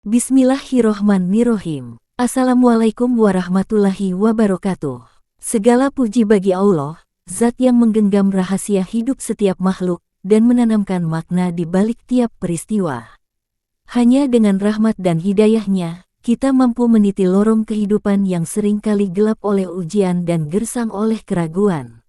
Bismillahirrohmanirrohim. Assalamualaikum warahmatullahi wabarakatuh. Segala puji bagi Allah, Zat yang menggenggam rahasia hidup setiap makhluk dan menanamkan makna di balik tiap peristiwa. Hanya dengan rahmat dan hidayahnya, kita mampu meniti lorong kehidupan yang seringkali gelap oleh ujian dan gersang oleh keraguan.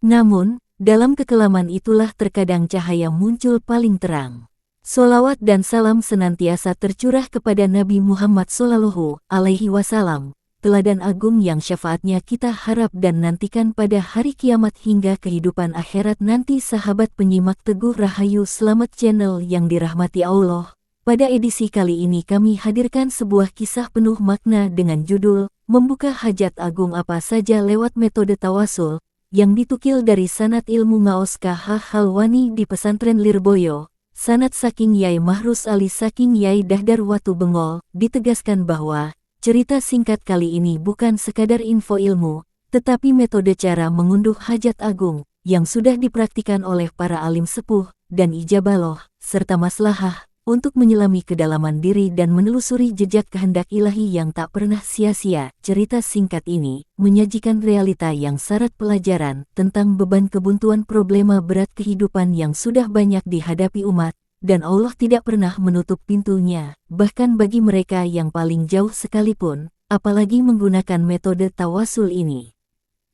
Namun, dalam kekelaman itulah terkadang cahaya muncul paling terang. Sholawat dan salam senantiasa tercurah kepada Nabi Muhammad SAW, teladan agung yang syafaatnya kita harap dan nantikan pada hari kiamat hingga kehidupan akhirat nanti. Sahabat penyimak Teguh Rahayu Selamat Channel yang dirahmati Allah, pada edisi kali ini kami hadirkan sebuah kisah penuh makna dengan judul Membuka Hajat Agung Apa Saja lewat Metode Tawasul, yang ditukil dari sanad ilmu Ngaos K.H. Halwani di Pesantren Lirboyo. Sanad saking Yai Mahrus Ali saking Yai Dahdar Watu Bengol, ditegaskan bahwa cerita singkat kali ini bukan sekadar info ilmu, tetapi metode cara mengunduh hajat agung yang sudah dipraktikan oleh para alim sepuh dan ijabaloh serta maslahah untuk menyelami kedalaman diri dan menelusuri jejak kehendak ilahi yang tak pernah sia-sia. Cerita singkat ini menyajikan realita yang syarat pelajaran tentang beban kebuntuan problema berat kehidupan yang sudah banyak dihadapi umat, dan Allah tidak pernah menutup pintunya, bahkan bagi mereka yang paling jauh sekalipun, apalagi menggunakan metode tawasul ini.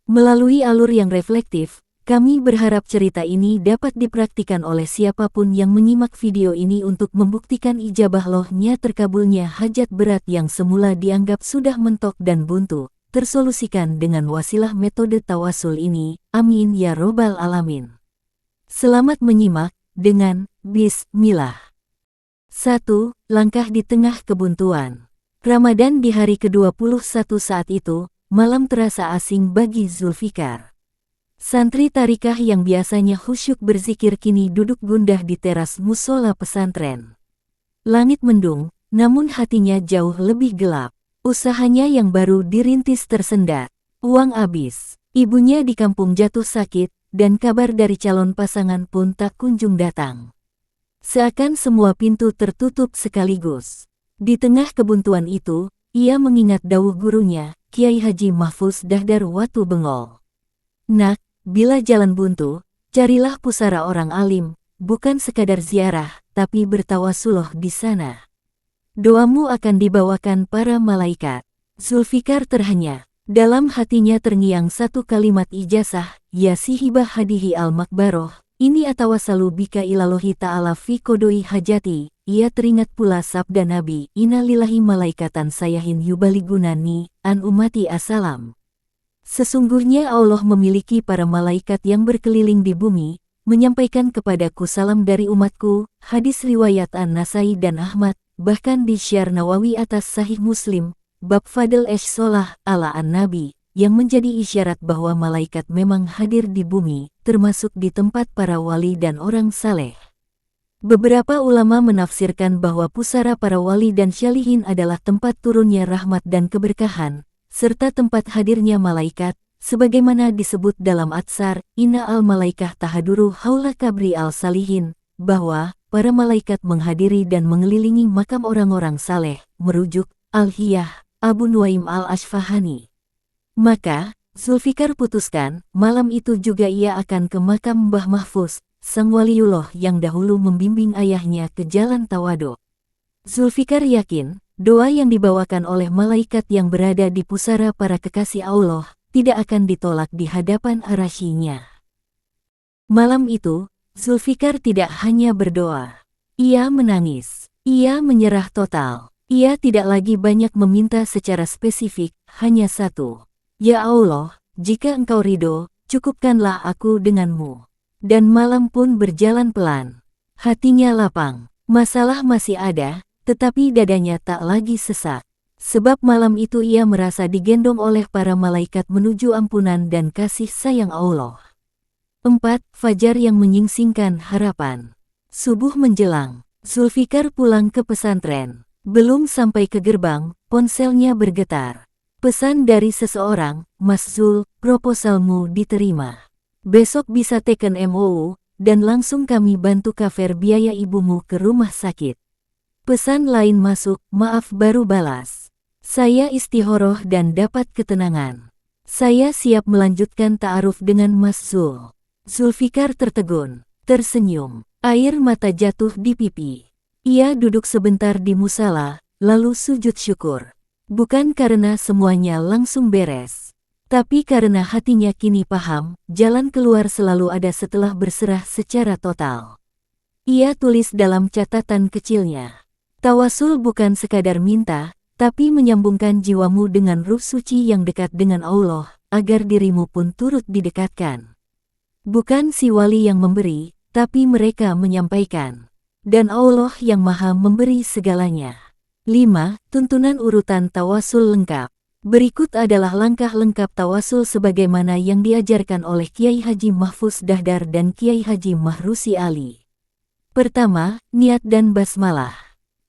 Melalui alur yang reflektif, kami berharap cerita ini dapat dipraktikan oleh siapapun yang menyimak video ini untuk membuktikan ijabah lohnya terkabulnya hajat berat yang semula dianggap sudah mentok dan buntu, tersolusikan dengan wasilah metode tawasul ini. Amin ya robbal alamin. Selamat menyimak dengan Bismillah. 1. Langkah di tengah kebuntuan. Ramadan di hari ke-21 saat itu, malam terasa asing bagi Zulfikar. Santri tarikah yang biasanya khusyuk berzikir kini duduk gundah di teras musola pesantren. Langit mendung, namun hatinya jauh lebih gelap. Usahanya yang baru dirintis tersendat. Uang habis. Ibunya di kampung jatuh sakit, dan kabar dari calon pasangan pun tak kunjung datang. Seakan semua pintu tertutup sekaligus. Di tengah kebuntuan itu, ia mengingat dawuh gurunya, Kiai Haji Mahfuz Dahdar Watu Bengol. Nak, bila jalan buntu, carilah pusara orang alim, bukan sekadar ziarah, tapi bertawasuloh di sana. Doamu akan dibawakan para malaikat. Zulfikar terhanya. Dalam hatinya terngiang satu kalimat ijazah, ya si hibah hadihi al-makbaroh, ini atawasalu bika ilalohi ta'ala fi kodoi hajati. Ia teringat pula sabda Nabi, innalillahi malaikatan sayahin yubaligunani, an umati asalam. Sesungguhnya Allah memiliki para malaikat yang berkeliling di bumi, menyampaikan kepadaku salam dari umatku. Hadis riwayat An-Nasai dan Ahmad, bahkan di Syar Nawawi atas Sahih Muslim, bab Fadl Sholah ala An-Nabi, yang menjadi isyarat bahwa malaikat memang hadir di bumi, termasuk di tempat para wali dan orang saleh. Beberapa ulama menafsirkan bahwa pusara para wali dan syalihin adalah tempat turunnya rahmat dan keberkahan, serta tempat hadirnya malaikat, sebagaimana disebut dalam Atsar, Inna al-malaikah tahaduru haula kabri al-salihin, bahwa para malaikat menghadiri dan mengelilingi makam orang-orang saleh, merujuk Al-Hiyah, Abu Nuaim al-Ashfahani. Maka, Zulfikar putuskan, malam itu juga ia akan ke makam Mbah Mahfuz, sang waliullah yang dahulu membimbing ayahnya ke jalan tawadhu. Zulfikar yakin, doa yang dibawakan oleh malaikat yang berada di pusara para kekasih Allah tidak akan ditolak di hadapan arasy-Nya. Malam itu, Zulfikar tidak hanya berdoa. Ia menangis. Ia menyerah total. Ia tidak lagi banyak meminta secara spesifik, hanya satu. Ya Allah, jika Engkau ridho, cukupkanlah aku denganmu. Dan malam pun berjalan pelan. Hatinya lapang. Masalah masih ada, tetapi dadanya tak lagi sesak. Sebab malam itu ia merasa digendong oleh para malaikat menuju ampunan dan kasih sayang Allah. 4. Fajar yang menyingsingkan harapan. Subuh menjelang, Zulfikar pulang ke pesantren. Belum sampai ke gerbang, ponselnya bergetar. Pesan dari seseorang, Mas Zul, proposalmu diterima. Besok bisa teken MOU, dan langsung kami bantu cover biaya ibumu ke rumah sakit. Pesan lain masuk, maaf baru balas. Saya istikharah dan dapat ketenangan. Saya siap melanjutkan ta'aruf dengan Mas Zul. Zulfikar tertegun, tersenyum, air mata jatuh di pipi. Ia duduk sebentar di musala, lalu sujud syukur. Bukan karena semuanya langsung beres, tapi karena hatinya kini paham, jalan keluar selalu ada setelah berserah secara total. Ia tulis dalam catatan kecilnya, tawasul bukan sekadar minta, tapi menyambungkan jiwamu dengan ruh suci yang dekat dengan Allah, agar dirimu pun turut didekatkan. Bukan si wali yang memberi, tapi mereka menyampaikan. Dan Allah yang maha memberi segalanya. 5. Tuntunan urutan tawasul lengkap. Berikut adalah langkah lengkap tawasul sebagaimana yang diajarkan oleh Kiai Haji Mahfuz Dahdar dan Kiai Haji Mahrusi Ali. Pertama, niat dan basmalah.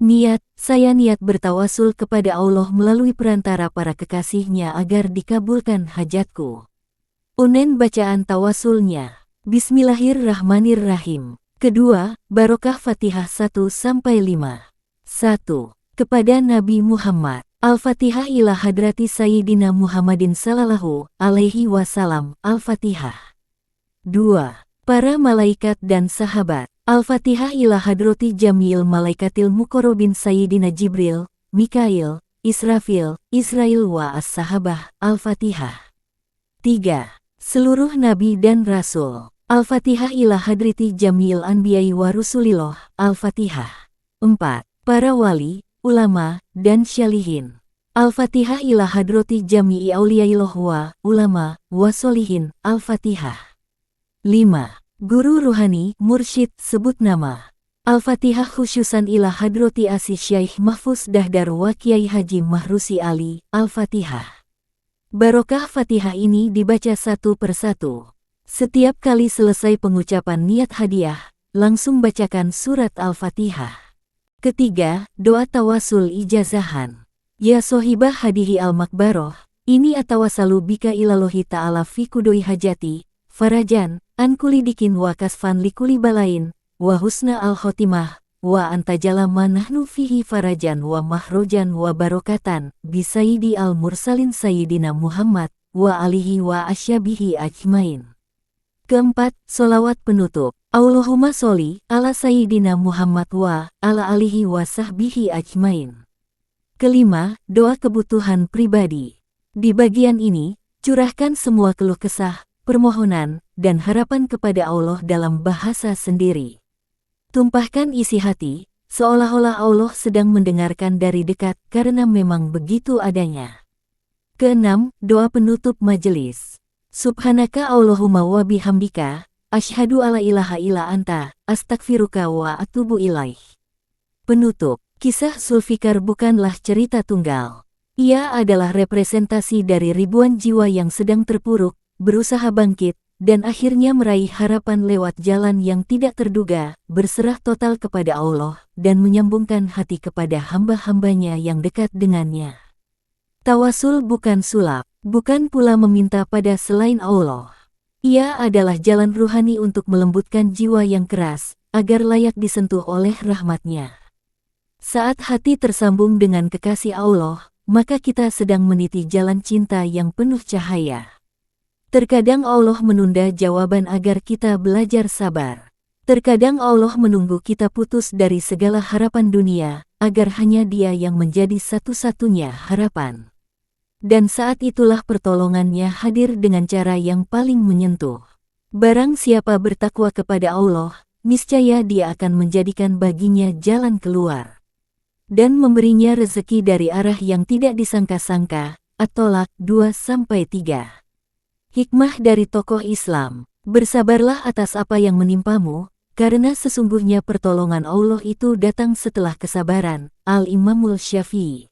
Niat, saya niat bertawasul kepada Allah melalui perantara para kekasihnya agar dikabulkan hajatku. Unen bacaan tawasulnya. Bismillahirrahmanirrahim. Kedua, Barokah Fatihah 1-5. 1. Kepada Nabi Muhammad. Al-Fatihah ila hadrati Sayyidina Muhammadin sallallahu alaihi wasallam. Al-Fatihah. 2. Para malaikat dan sahabat. Al-Fatihah ila hadrati Jamil malaikatil muqarrabin Sayyidina Jibril, Mikail, Israfil, Israil wa as-sahabah. Al-Fatihah. 3. Seluruh Nabi dan Rasul. Al-Fatihah ila hadrati Jamil anbiya'i wa rusulillah. Al-Fatihah. 4. Para wali, ulama, dan syalihin. Al-Fatihah ila hadrati jami'i auliyaillah wa ulama, wa solihin. Al-Fatihah. 5. Guru ruhani, mursyid, sebut nama. Al-Fatihah khususan ila hadrati Asy Syaikh Mahfuz Dahdar wa Kiai Haji Mahrusi Ali. Al-Fatihah. Barokah Fatihah ini dibaca satu persatu. Setiap kali selesai pengucapan niat hadiah, langsung bacakan surat Al-Fatihah. Ketiga, doa tawasul ijazahan. Ya sohibah hadihi al-makbaroh, ini atawasalu bika ilalohi ta'ala fi kudoi hajati, farajan, ankulidikin wa kasfan likuli balain, wa husna al-khotimah, wa antajala manahnu fihi farajan wa mahrojan wa barokatan, bisayidi al-mursalin sayyidina Muhammad, wa alihi wa asyabihi ajmain. Keempat, solawat penutup. Allahumma sholli ala Sayyidina Muhammad wa ala alihi wa sahbihi ajmain. Kelima, doa kebutuhan pribadi. Di bagian ini, curahkan semua keluh kesah, permohonan, dan harapan kepada Allah dalam bahasa sendiri. Tumpahkan isi hati, seolah-olah Allah sedang mendengarkan dari dekat karena memang begitu adanya. Keenam, doa penutup majelis. Subhanaka Allahumma wa bihamdika. Asyhadu alla ilaha illa anta, astagfiruka wa atubu ilaih. Penutup, kisah Zulfikar bukanlah cerita tunggal. Ia adalah representasi dari ribuan jiwa yang sedang terpuruk, berusaha bangkit, dan akhirnya meraih harapan lewat jalan yang tidak terduga, berserah total kepada Allah, dan menyambungkan hati kepada hamba-hambanya yang dekat dengannya. Tawasul bukan sulap, bukan pula meminta pada selain Allah. Ia adalah jalan ruhani untuk melembutkan jiwa yang keras, agar layak disentuh oleh rahmat-Nya. Saat hati tersambung dengan kekasih Allah, maka kita sedang meniti jalan cinta yang penuh cahaya. Terkadang Allah menunda jawaban agar kita belajar sabar. Terkadang Allah menunggu kita putus dari segala harapan dunia, agar hanya Dia yang menjadi satu-satunya harapan. Dan saat itulah pertolongannya hadir dengan cara yang paling menyentuh. Barang siapa bertakwa kepada Allah, niscaya Dia akan menjadikan baginya jalan keluar. Dan memberinya rezeki dari arah yang tidak disangka-sangka. At-Tolaq 2-3. Hikmah dari tokoh Islam. Bersabarlah atas apa yang menimpamu, karena sesungguhnya pertolongan Allah itu datang setelah kesabaran. Al-Imamul Syafi'i.